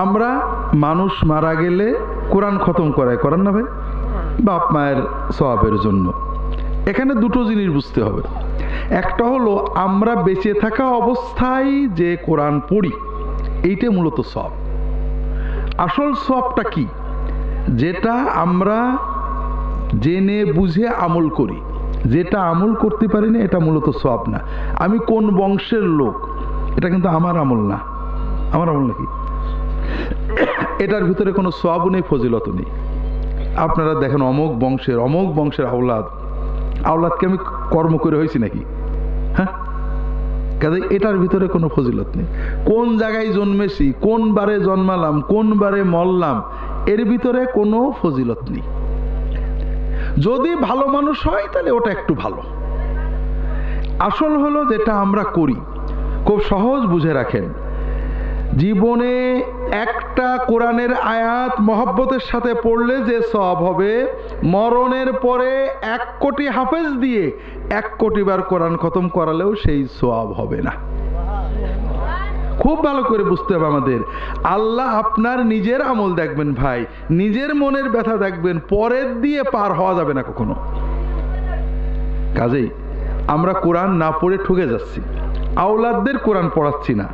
আমরা মানুষ মারা গেলে কোরআন খতম করান না ভাই, বাপ মায়ের সওয়াবের জন্য। এখানে দুটো জিনিস বুঝতে হবে। একটা হলো আমরা বেঁচে থাকা অবস্থায় যে কোরআন পড়ি, এইটা মূলত সওয়াব। আসল সওয়াবটা কি? যেটা আমরা জেনে বুঝে আমল করি। যেটা আমল করতে পারি না, এটা মূলত সওয়াব না। আমি কোন বংশের লোক, এটা কিন্তু আমার আমল না। আমার আমল নাকি? এটার ভিতরে কোনো সওয়াবও নেই, ফজিলত নেই। আপনারা দেখেন অমুক বংশের আওলাদকে আমি কর্ম করে হয়েছি নাকি? হ্যাঁ, কাজে এটার ভিতরে কোনো ফজিলত নেই। কোন জায়গায় জন্মেছি, কোন বারে জন্মালাম, কোন বারে মরলাম, এর ভিতরে কোনো ফজিলত নেই। যদি ভালো মানুষ হয় তাহলে ওটা একটু ভালো। আসল হলো যেটা আমরা করি। খুব সহজ বুঝে রাখেন, জীবনে একটা কোরআনের আয়াত মহব্বতের সাথে পড়লে যে সওয়াব হবে, মরণের পরে 1 কোটি হাফেজ দিয়ে 1 কোটি বার কোরআন খতম করালেও সেই সওয়াব হবে না। খুব ভালো করে বুঝতে হবে আমাদের। আল্লাহ আপনার নিজের আমল দেখবেন ভাই, নিজের মনের ব্যথা দেখবেন, পরের দিয়ে পার হওয়া যাবে না কখনো। কাজেই আমরা কোরআন না পড়ে ঠকে যাচ্ছি, আওলাদদের কোরআন পড়াচ্ছি না।